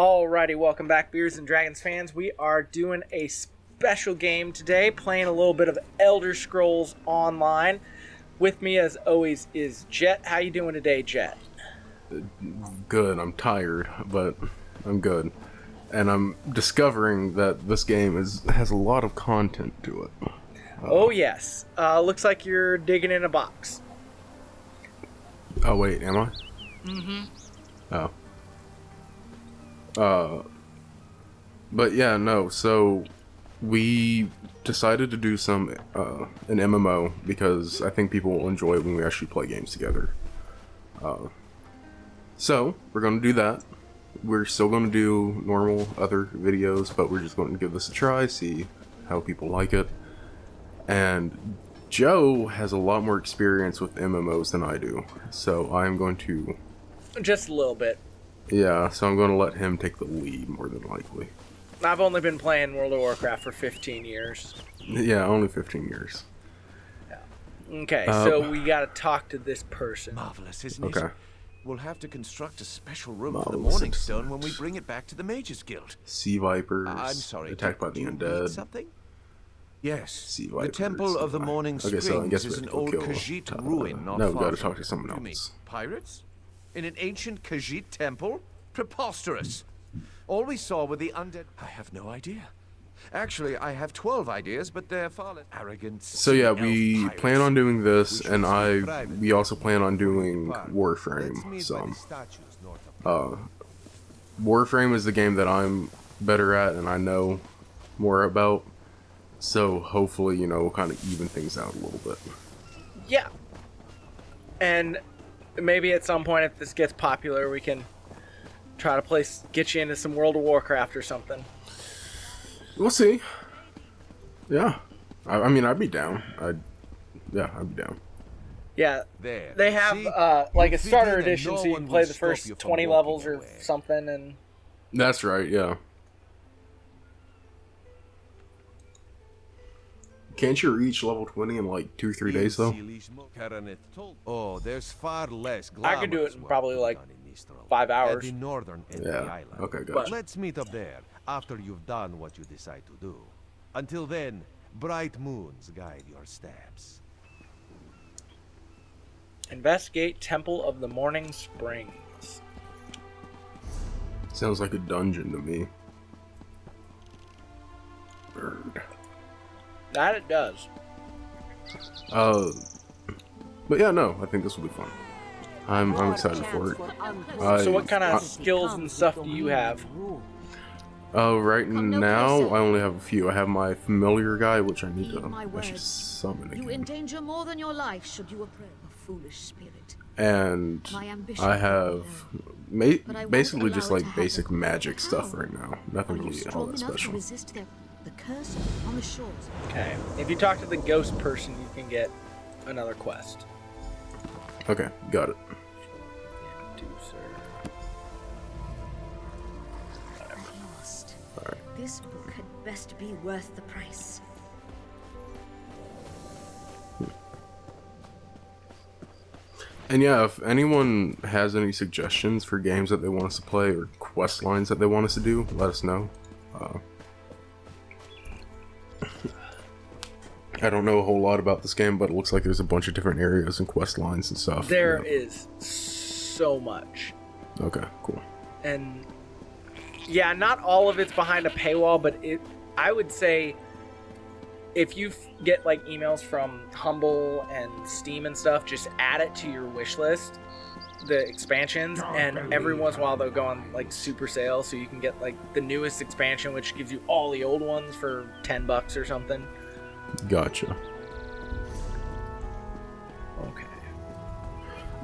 Alrighty, welcome back, Beers and Dragons fans. We are doing a special game today, playing a little bit of Elder Scrolls Online. With me, as always, is Jet. How you doing today, Jet? Good. I'm tired, but I'm good. And I'm discovering that this game has a lot of content to it. Oh, yes. Looks like you're digging in a box. Oh, wait, am I? Mm-hmm. Oh. But yeah, no, so we decided to do an MMO because I think people will enjoy it when we actually play games together. So we're going to do that. We're still going to do normal other videos, but we're just going to give this a try, see how people like it. And Joe has a lot more experience with MMOs than I do, so I'm going to... Just a little bit. Yeah, so I'm going to let him take the lead, more than likely. I've only been playing World of Warcraft for 15 years. Yeah, only 15 years. Yeah. Okay, so we got to talk to this person. Marvelous, isn't it? Okay. We'll have to construct a special room for the Marvelous, Morning interesting. Stone when we bring it back to the Mages Guild. Sea Vipers, I'm sorry. attacked by the do you need undead. Something? Yes. Sea The Vipers, Temple of the Morning okay, Springs so I guess we is have an to go old kill, Khajiit ruin not no, we far gotta from talk to here. someone You mean else. pirates? In an ancient Khajiit temple? Preposterous. All we saw were the undead... I have no idea. Actually, I have 12 ideas, but they're far less arrogant. So yeah, sea-elf we pirates, plan on doing this, which and will thrive in we also plan on doing Let's Warframe. meet by the Some statues north of Warframe is the game that I'm better at, and I know more about. So hopefully, we'll kind of even things out a little bit. Yeah. And maybe at some point, if this gets popular, we can try to get you into some World of Warcraft or something. We'll see. Yeah, I mean, I'd be down. I'd be down. Yeah, There. they have See? like You a starter figured that edition, no so you one can would play the stop first you from 20 walking levels or away. something, and That's right. Yeah. Can't you reach level 20 in like 2-3 days though? Oh, there's far less I could do it glamorous in work probably to be like done in Mistral. 5 At hours. the northern end of the Yeah. island. Okay, But- gotcha. Let's meet up there after you've done what you decide to do. Until then, bright moons guide your steps. investigate Temple of the Morning Springs. Sounds like a dungeon to me. Bird. That it does. But yeah, no, I think this will be fun. I'm excited for it. So what kind of I- skills and stuff do you have? Right now, I only have a few. I have my familiar guy, which I need Heed to my actually words. summon You again. endanger more than your life should you approach a foolish spirit. And My ambition I is have but I won't basically allow just it like to basic happen. magic How? stuff right now. Nothing Are you really all strong that enough to special. resist the curse on the shores? Okay. If you talk to the ghost person, you can get another quest. Okay, got it. Lost. Alright. This book had best be worth the price. And yeah, if anyone has any suggestions for games that they want us to play or quest lines that they want us to do, let us know. I don't know a whole lot about this game, but it looks like there's a bunch of different areas and quest lines and stuff. There Yeah. is so much. Okay, cool. And yeah, not all of it's behind a paywall, but I would say if you get like emails from Humble and Steam and stuff, just add it to your wish list, the expansions, and every once in a while they'll go on like super sale, so you can get like the newest expansion, which gives you all the old ones for $10 or something. Gotcha. Okay.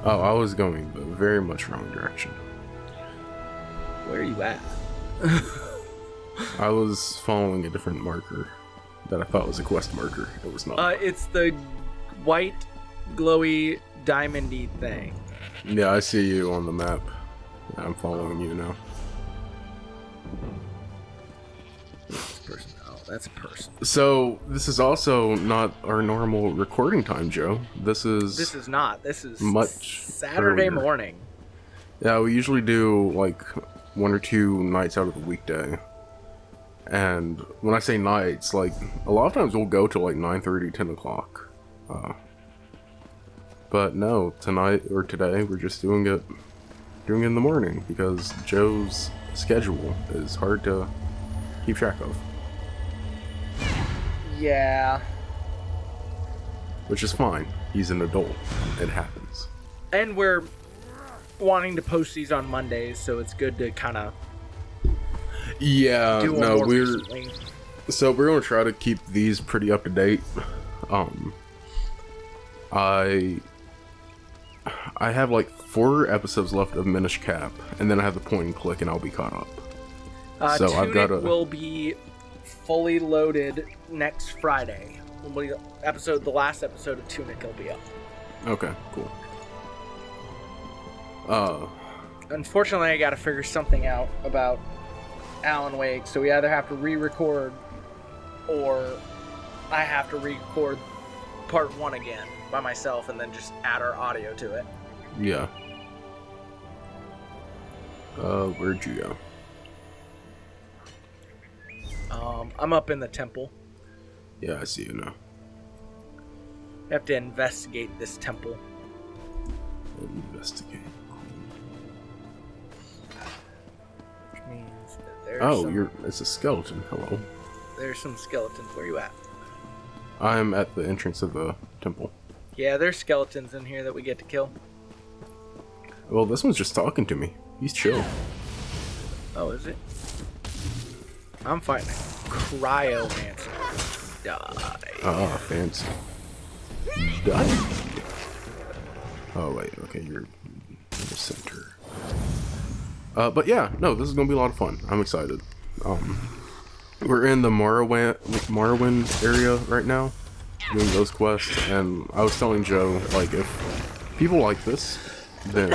Oh, I was going the very much wrong direction. Where are you at? I was following a different marker that I thought was a quest marker. It was not. It's the white, glowy, diamondy thing. Yeah, I see you on the map. I'm following you now. Person. Oh, that's a person. So, this is also not our normal recording time, Joe. This is not. This is much Saturday earlier. morning. Yeah, we usually do like 1 or 2 nights out of the weekday. And when I say nights, like, a lot of times we'll go till like 9:30, 10 o'clock. But no, tonight or today we're just doing it in the morning because Joe's schedule is hard to keep track of. Yeah. Which is fine. He's an adult. It happens. And we're wanting to post these on Mondays, so it's good to kind of Yeah, do them no, more we're recently. so we're gonna try to keep these pretty up to date. I have like 4 episodes left of Minish Cap, and then I have the point and click, and I'll be caught up. So Tunic I've got will be fully loaded next Friday. The last episode of Tunic will be up. Okay, cool. Unfortunately, I got to figure something out about Alan Wake, so we either have to re-record or I have to record part 1 again by myself and then just add our audio to it. Yeah. Where'd you go? I'm up in the temple. Yeah, I see you now. I have to investigate this temple. Investigate. Which means that there's it's a skeleton. Hello. there's some skeletons. Where you at? I'm at the entrance of the temple. Yeah, there's skeletons in here that we get to kill. Well, this one's just talking to me. He's chill. Oh, is it? I'm fighting a cryomancer. Die. Ah, fancy. Die. Oh, wait. Okay, you're in the center. But yeah, no, this is gonna be a lot of fun. I'm excited. We're in the Morrowind area right now, doing those quests, and I was telling Joe, like, if people like this, then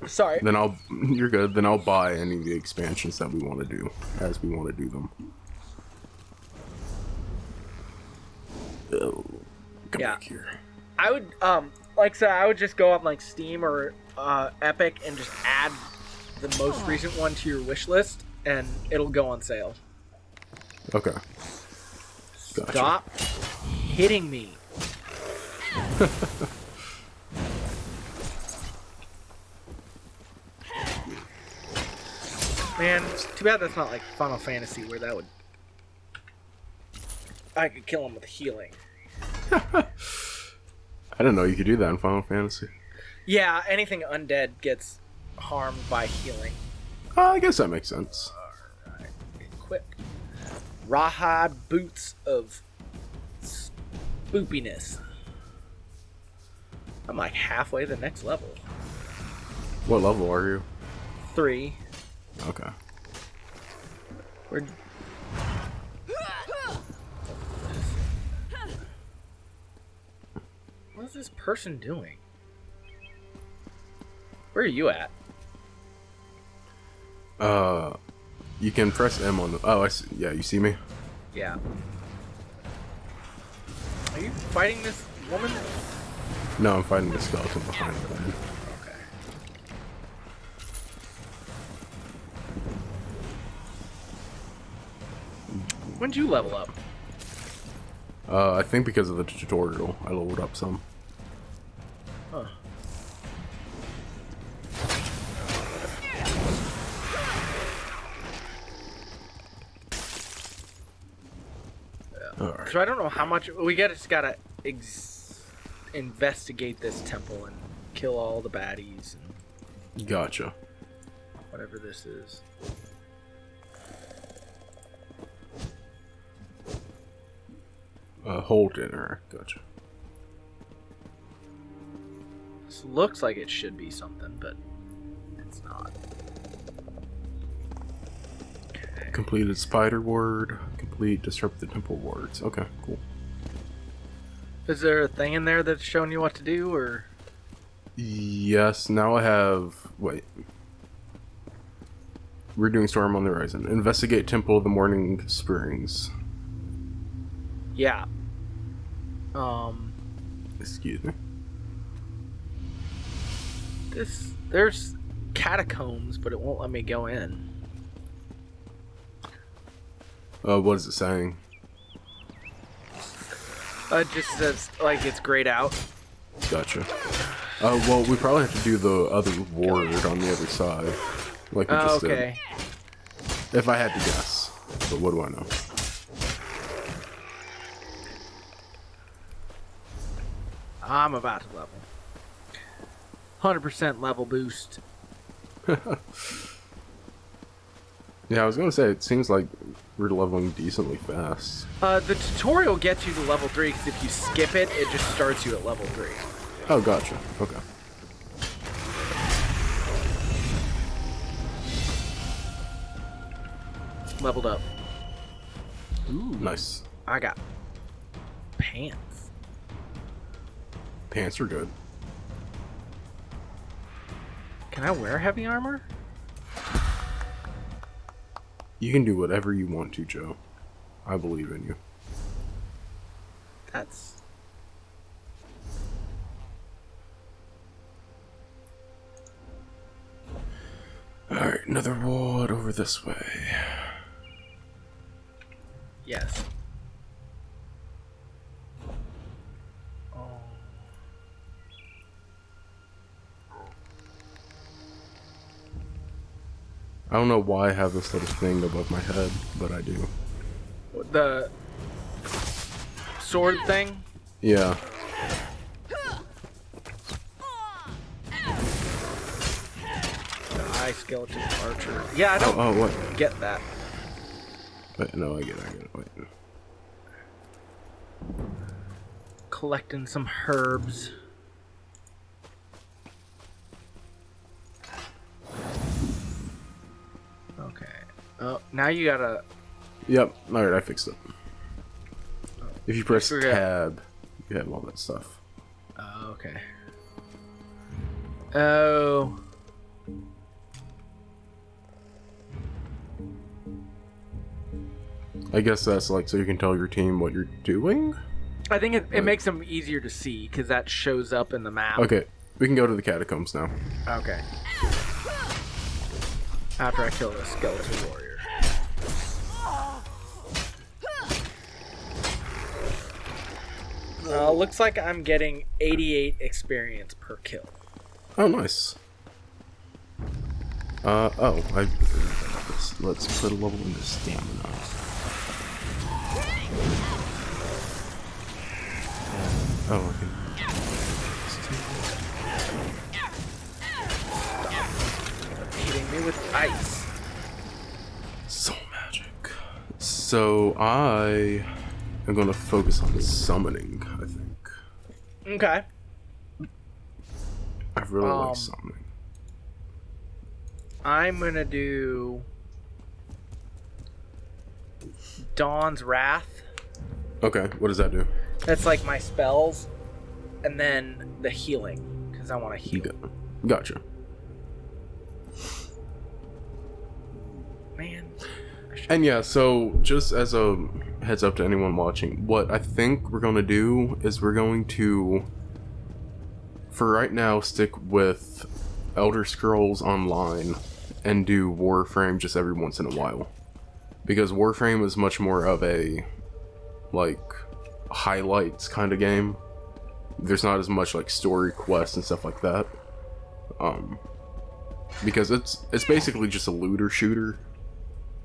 Sorry. you're good. Then I'll buy any of the expansions that we want to do as we want to do them. Oh, come Yeah. back here. I would, like I said, I would just go on like Steam or Epic and just add the most recent one to your wish list, and it'll go on sale. Okay. Gotcha. Stop hitting me. Man, it's too bad that's not like Final Fantasy where that would... I could kill him with healing. I didn't know you could do that in Final Fantasy. Yeah, anything undead gets harmed by healing. I guess that makes sense. Alright, equip. Rawhide boots of spoopiness. I'm like halfway to the next level. What level are you? 3. Okay. We're... What is this person doing? Where are you at? You can press M on the... Oh, I see. Yeah, you see me? Yeah. Are you fighting this woman? No, I'm fighting the skeleton behind me. Okay. When'd you level up? I think because of the tutorial, I leveled up some. Huh. Alright. So I don't know how much we just gotta investigate this temple and kill all the baddies and Gotcha. whatever this is. Hold dinner. Gotcha. This looks like it should be something, but it's not. Okay. Completed spider ward. Complete disrupt the temple wards. Okay, cool. Is there a thing in there that's showing you what to do, or? Yes, now I have... Wait. We're doing Storm on the Horizon. Investigate Temple of the Morning Springs. Yeah. Excuse me. There's catacombs, but it won't let me go in. What is it saying? It just says, like, it's grayed out. Gotcha. Well, we probably have to do the other ward on the other side. Like we just Okay. did. If I had to guess. But what do I know? I'm about to level. 100% level boost. Yeah, I was gonna say, it seems like we're leveling decently fast. The tutorial gets you to level 3 because if you skip it, it just starts you at level 3. Oh, gotcha. Okay. Leveled up. Nice. I got pants. Pants are good. Can I wear heavy armor? You can do whatever you want to, Joe. I believe in you. That's... Alright, another ward over this way. Yes. Oh. I don't know why I have this little thing above my head, but I do. The sword thing? Yeah. The eye skeleton archer. Yeah, I don't Oh, what? get that. Wait, no, I get it. Wait. Collecting some herbs. Okay. Oh, now you gotta... Yep, alright, I fixed it. If you press forgot. tab, you have all that stuff. Oh, okay. Oh. I guess that's like so you can tell your team what you're doing? I think it makes them easier to see because that shows up in the map. Okay, we can go to the catacombs now. Okay. After I kill the skeleton warrior. Looks like I'm getting 88 experience per kill. Oh, nice. Let's put a level into stamina. Oh, I can... Hitting me with ice. Soul magic. So I am going to focus on summoning, I think. Okay. I really like summoning. I'm gonna do Dawn's Wrath. Okay, what does that do? That's like my spells, and then the healing because I want to heal. Gotcha. Man. And yeah, so just as a heads up to anyone watching, what I think we're going to do is we're going to, for right now, stick with Elder Scrolls Online and do Warframe just every once in a while. Because Warframe is much more of a, like, highlights kind of game. There's not as much, like, story quests and stuff like that. Because it's basically just a looter shooter.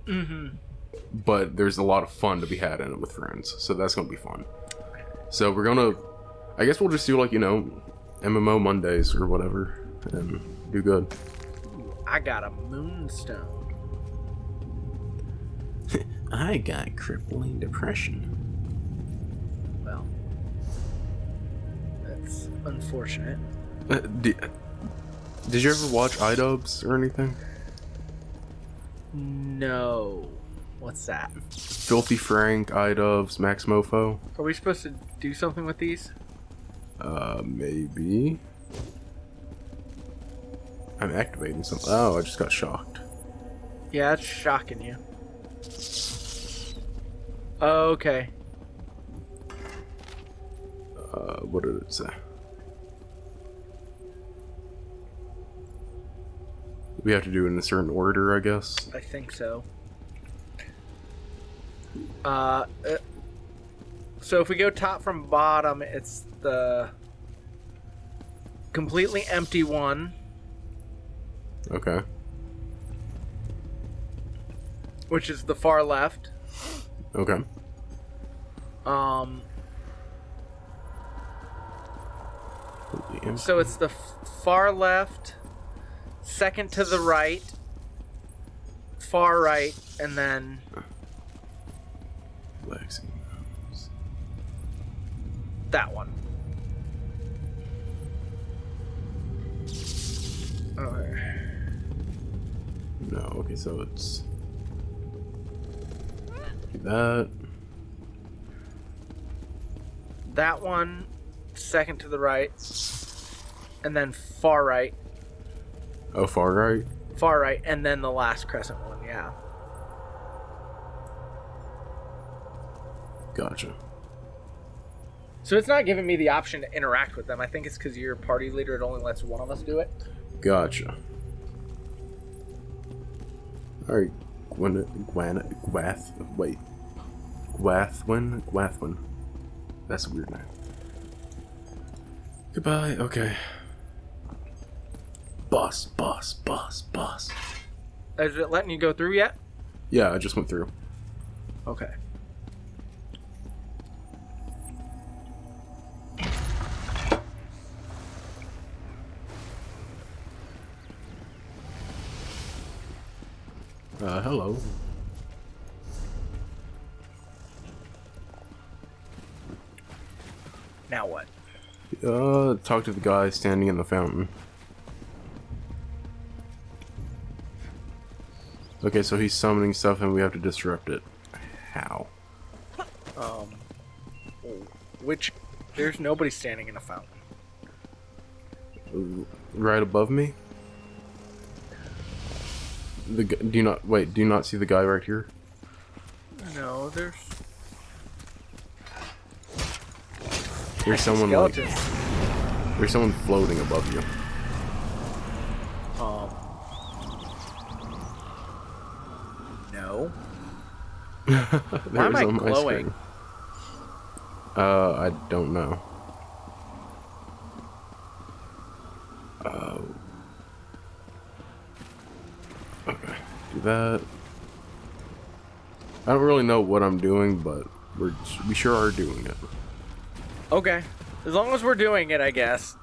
Mm-hmm. But there's a lot of fun to be had in it with friends, so that's gonna be fun. So we're gonna, I guess we'll just do like, you know, MMO Mondays or whatever, and do good. I got a moonstone. I got crippling depression. Well, that's unfortunate. Did you ever watch iDubbbz or anything? No. What's that? Filthy Frank, iDubbbz, Max Mofo? Are we supposed to do something with these? Maybe. I'm activating something. Oh, I just got shocked. Yeah, that's shocking you. Okay. What did it say? We have to do it in a certain order, I guess. I think so. So if we go top from bottom, it's the completely empty one, Okay. which is the far left. Okay. So it's the far left, second to the right, far right, and then Relaxing. that one. Okay. No, okay, so it's do that. That one, second to the right, and then far right, Oh, far right. and then the last crescent one, yeah. Gotcha. So it's not giving me the option to interact with them. I think it's because you're party leader, it only lets one of us do it. Gotcha. Alright, Gwathwin. That's a weird name. Goodbye, okay. Boss. Is it letting you go through yet? Yeah, I just went through. Okay. Hello. Now what? Talk to the guy standing in the fountain. Okay, so he's summoning stuff and we have to disrupt it. How? Which, there's nobody standing in a fountain. Right above me? Do you not see the guy right here? No, there's There's someone like, skeleton. there's someone floating above you. No. There's Why am I on my glowing? screen. I don't know. Okay, do that. I don't really know what I'm doing, but we sure are doing it. Okay. As long as we're doing it, I guess.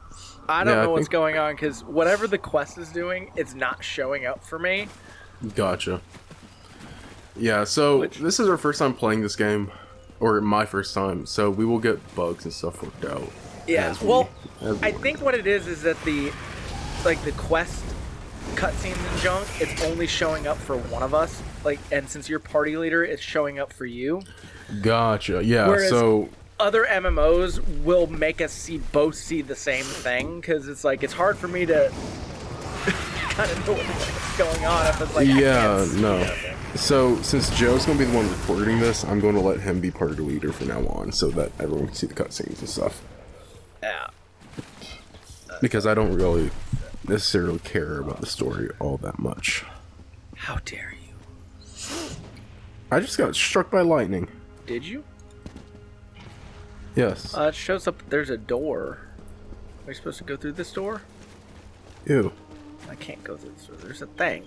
I don't Yeah, I know what's think- going on, because whatever the quest is doing, it's not showing up for me. Gotcha. Yeah, so this is our first time playing this game, or my first time, so we will get bugs and stuff worked out. Yeah, as we- well, as we I work. think what it is that the quest cutscenes and junk, it's only showing up for one of us. And since you're party leader, it's showing up for you. Gotcha. Yeah. Whereas- So Other MMOs will make us both see the same thing, because it's hard for me to kind of know what's going on if it's I yeah, can't see no. anything. So since Joe's gonna be the one recording this, I'm going to let him be party leader from now on, so that everyone can see the cutscenes and stuff. Yeah. Because I don't really necessarily care about the story all that much. How dare you? I just got struck by lightning. Did you? Yes. It shows up that there's a door. Are we supposed to go through this door? Ew. I can't go through this door. There's a thing.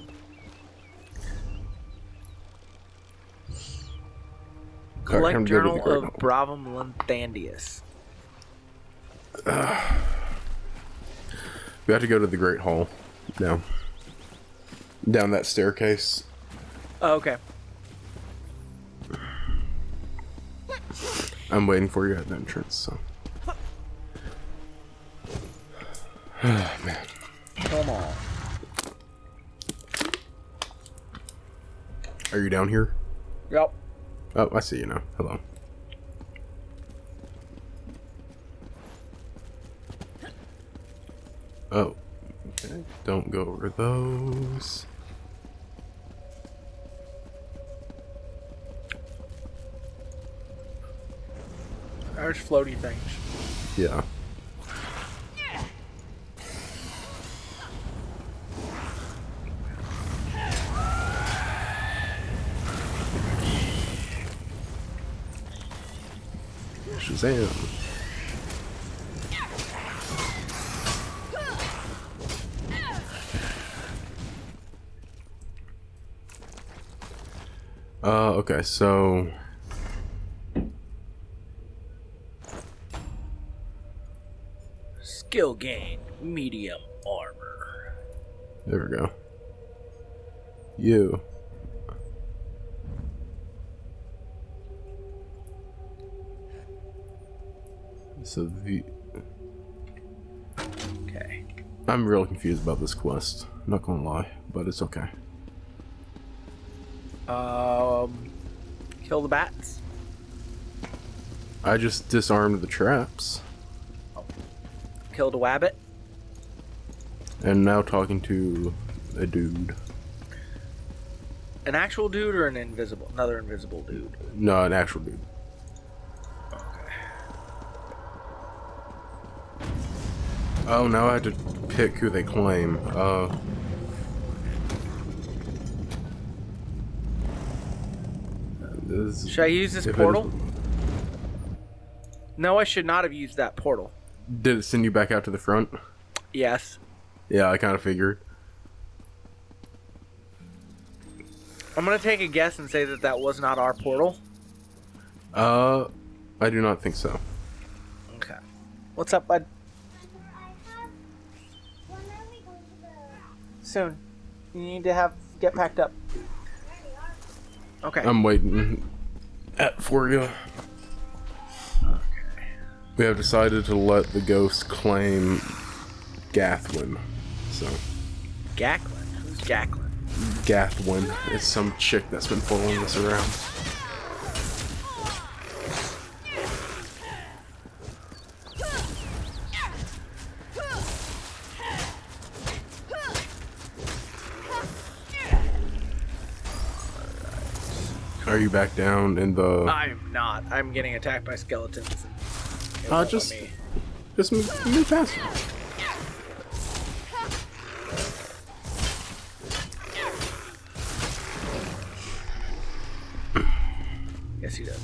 Alright, Collect time to go to Journal the Great of Hall. Bravum Lanthandius. We have to go to the Great Hall now. Down that staircase. Oh, okay. I'm waiting for you at the entrance, so. Man. Come on. Are you down here? Yep. Oh, I see you now. Hello. Oh. Okay. Don't go over those. There's floaty things. Yeah. Shazam. Okay, so Skill gain, medium armor. there we go. You. So Okay. I'm real confused about this quest. Not gonna lie, but it's okay. Kill the bats. I just disarmed the traps, Kill the wabbit. and now talking to a dude. An actual dude or another invisible dude? No, an actual dude. Oh, now I have to pick who they claim. Should I use this if it portal? is- No, I should not have used that portal. Did it send you back out to the front? Yes. Yeah, I kind of figured. I'm gonna take a guess and say that that was not our portal. I do not think so. Okay. What's up, bud? Soon. You need to get packed up. Okay. I'm waiting for you. We have decided to let the ghost claim Gathwin. So, Gacklin? Who's Gacklin? Gathwin is some chick that's been following us around. Are you back down in the... I'm not. I'm getting attacked by skeletons. And it won't just let me. Just move faster. Yes, he does.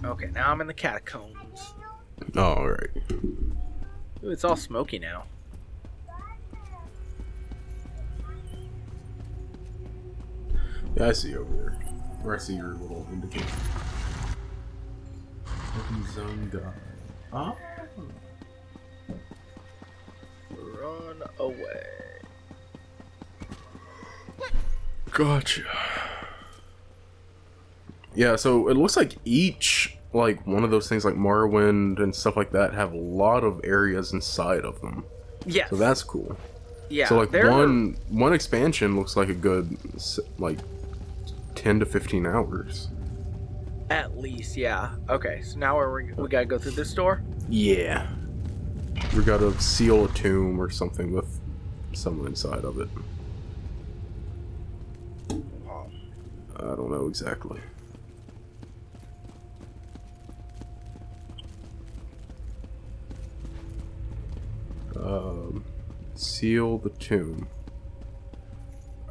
Okay, now I'm in the catacombs. Alright. Ooh, it's all smoky now. Yeah, I see you over there. Or I see your little indicator. Open zone guy. Ah. Run away. Gotcha. Yeah, so it looks like each, like, one of those things like Morrowind and stuff like that have a lot of areas inside of them. Yes. So that's cool. Yeah. So, like, there are- one expansion looks like a good, like, 10 to 15 hours. At least, yeah. Okay, so now we gotta go through this door? Yeah. We gotta seal a tomb or something with someone inside of it. I don't know exactly. Seal the tomb.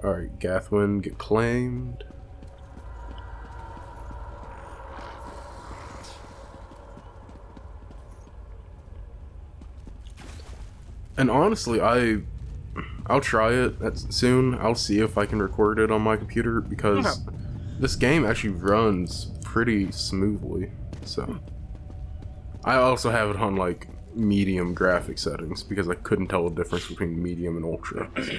Alright, Gathwin, get claimed. And honestly, I'll try it soon. I'll see if I can record it on my computer because this game actually runs pretty smoothly. So I also have it on like medium graphic settings because I couldn't tell the difference between medium and ultra. So.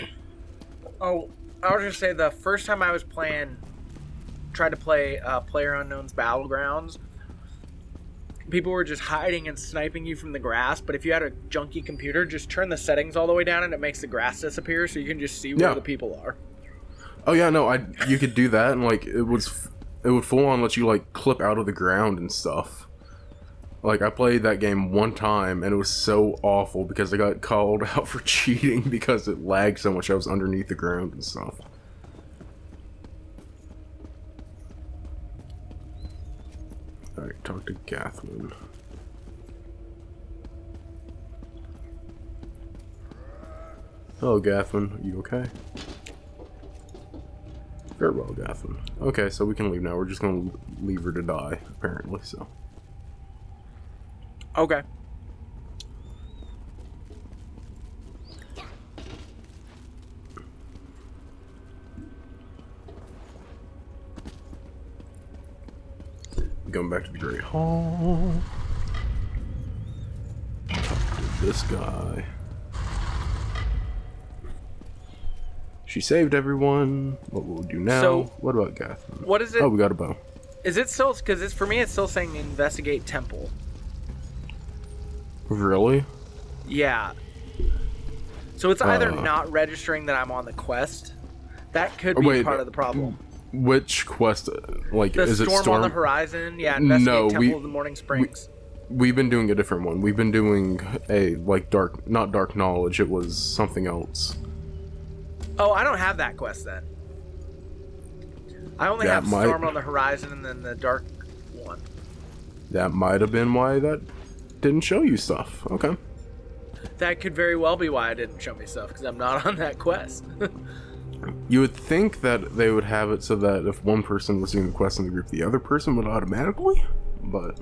Oh, I was just say the first time I was tried to play PlayerUnknown's Battlegrounds, people were just hiding and sniping you from the grass, but if you had a junky computer, just turn the settings all the way down and it makes the grass disappear so you can just see where the people are. Oh yeah, no, you could do that and like it would full on let you like clip out of the ground and stuff. Like I played that game one time and it was so awful because I got called out for cheating because it lagged so much I was underneath the ground and stuff. Alright, talk to Gathwin. Hello, Gathwin. Are you okay? Very well, Gathwin. Okay, so we can leave now. We're just gonna leave her to die, apparently, so. Okay. Going back to the Great Hall. This guy. She saved everyone. What will we do now? So, what about Gath? What is it? Oh, we got a bow. Is it still, because it's for me it's still saying investigate temple. Really? Yeah. So it's either not registering that I'm on the quest. That could be Wait, part of the problem. Which quest? Like, The is it storm Storm? on the horizon? Yeah, investigate Temple of the Morning Springs. We've been doing a different one. We've been doing a, like, not dark knowledge. It was something else. Oh, I don't have that quest then. I only That have might- Storm on the Horizon and then the dark one. That might have been why that didn't show you stuff. Okay. That could very well be why it didn't show me stuff, because I'm not on that quest. You would think that they would have it so that if one person was doing the quest in the group, the other person would automatically, but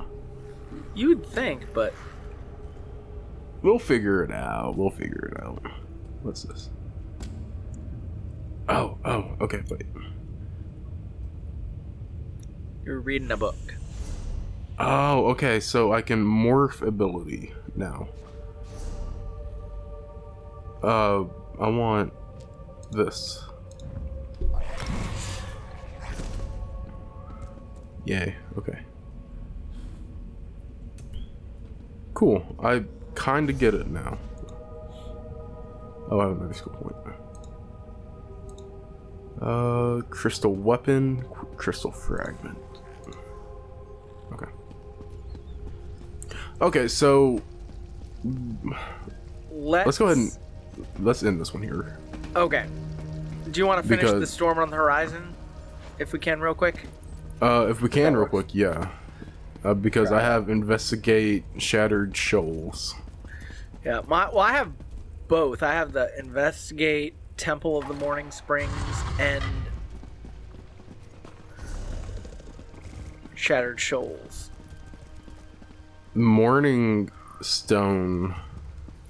You'd think, but we'll figure it out. We'll figure it out. What's this? Oh, okay, wait. you're reading a book. Oh, okay, so I can morph ability now. I want this. Yay, okay. Cool, I kinda get it now. Oh, I have another skill point. Crystal weapon, crystal fragment. Okay. Okay, so let's go ahead and let's end this one here. Okay. Do you want to finish Because- the Storm on the Horizon? If we can, real quick. If we can, That real works. quick, yeah. Because I have investigate Shattered Shoals. Yeah, well, I have both. I have the Investigate Temple of the Morning Springs and Shattered Shoals. Morning Stone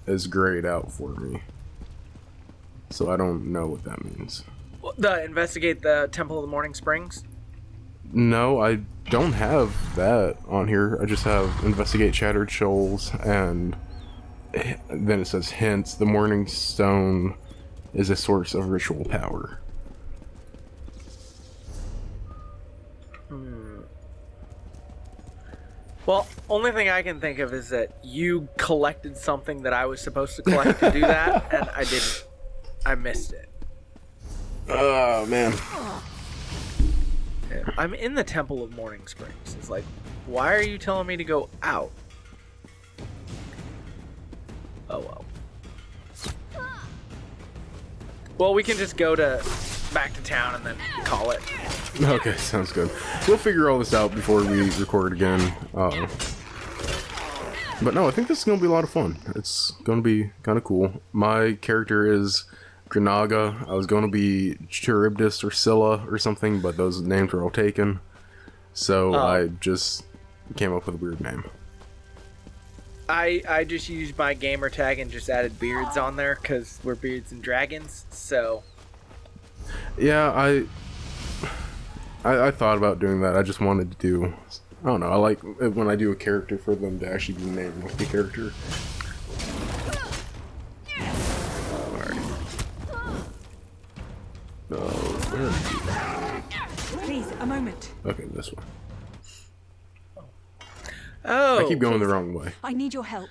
is grayed out for me, so I don't know what that means. The Investigate the Temple of the Morning Springs? No, I don't have that on here. I just have investigate Shattered Shoals, and then it says hence the Morning Stone is a source of ritual power. Well, only thing I can think of is that you collected something that I was supposed to collect to do that, and I didn't. I missed it. Oh man. Yeah, I'm in the Temple of Morning Springs. It's like, why are you telling me to go out? Oh well. Well, we can just go back to town and then call it. Okay, sounds good. We'll figure all this out before we record again. But no, I think this is going to be a lot of fun. It's going to be kind of cool. My character is Granaga. I was going to be Charybdis or Scylla or something, but those names were all taken. So I just came up with a weird name. I just used my gamer tag and just added beards on there because we're beards and dragons. So Yeah, I thought about doing that. I just wanted to do... I don't know. I like it when I do a character for them to actually be named like the character. Where are Please, a moment. you? Okay, this one. oh, I keep going the wrong way. I need your help.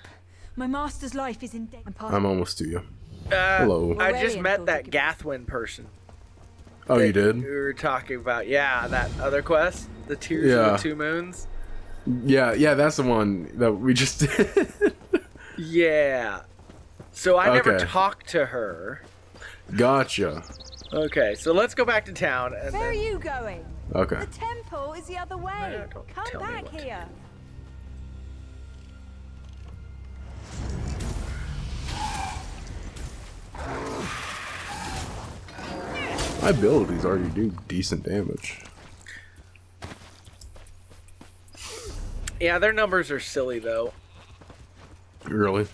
My master's life is in danger. I'm almost to you. Hello. I just Aurelian met thought that it could be- Gathwin person. Oh, you that did? We were talking about, yeah, that other quest, the Tears Yeah. of the Two Moons. Yeah, that's the one that we just did. Yeah. So I never Okay. talked to her. Gotcha. Okay, so let's go back to town and Where are then... you going? Okay. The temple is the other way. No, don't Come tell me back what to here. My abilities already do decent damage. Yeah, their numbers are silly though. Really?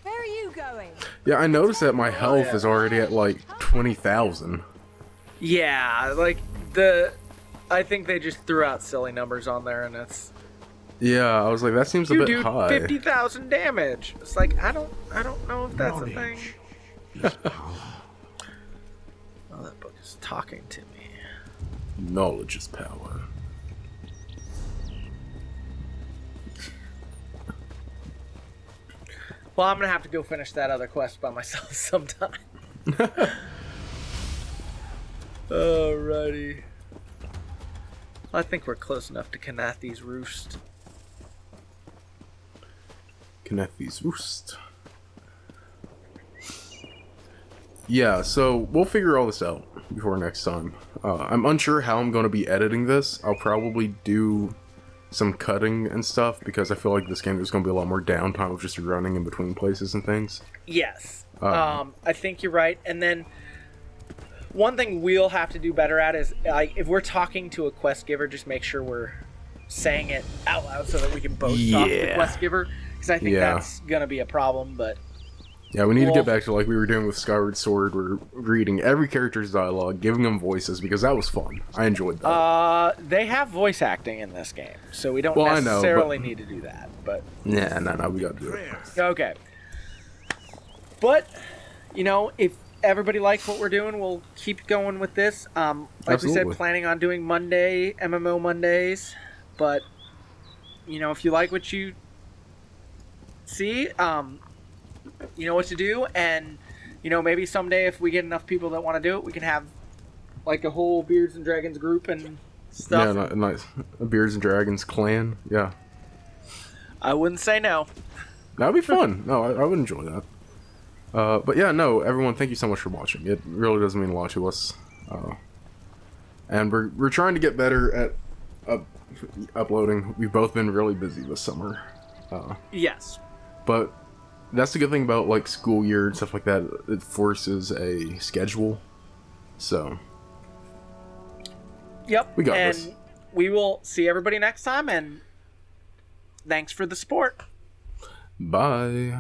Where are you going? Yeah, I noticed that my health is already at like 20,000. Yeah, like I think they just threw out silly numbers on there, and it's Yeah, I was like, that seems a you bit do high. 50,000 damage. It's like I don't know if that's a thing. Oh, that book is talking to me. Knowledge is power. Well, I'm gonna have to go finish that other quest by myself sometime. Alrighty. I think we're close enough to Kanathi's Roost. Kanathi's Roost. Yeah, so we'll figure all this out before next time. I'm unsure how I'm going to be editing this. I'll probably do some cutting and stuff because I feel like this game there's going to be a lot more downtime of just running in between places and things. Yes. I think you're right. And then one thing we'll have to do better at is like if we're talking to a quest giver, just make sure we're saying it out loud so that we can both talk to the quest giver. Because I think that's going to be a problem, but... Yeah, we need to get back to like we were doing with Skyward Sword. We're reading every character's dialogue, giving them voices, because that was fun. I enjoyed that. They have voice acting in this game, so we don't Well, necessarily need to do that, but... Yeah, no, we gotta do it. Okay. But, you know, if everybody likes what we're doing, we'll keep going with this. Like Absolutely. we said, planning on doing MMO Mondays, but, you know, if you like what you see, you know what to do, and you know maybe someday if we get enough people that want to do it, we can have like a whole Beards and Dragons group and stuff. Yeah, nice. A Beards and Dragons clan. Yeah, I wouldn't say no. that'd be fun. No, I would enjoy that. But yeah, no, everyone, thank you so much for watching. It really does mean a lot to us, and we're trying to get better at uploading. We've both been really busy this summer. Yes. But that's the good thing about like school year and stuff like that. It forces a schedule. So Yep. We got and this. we will see everybody next time, and thanks for the support. bye.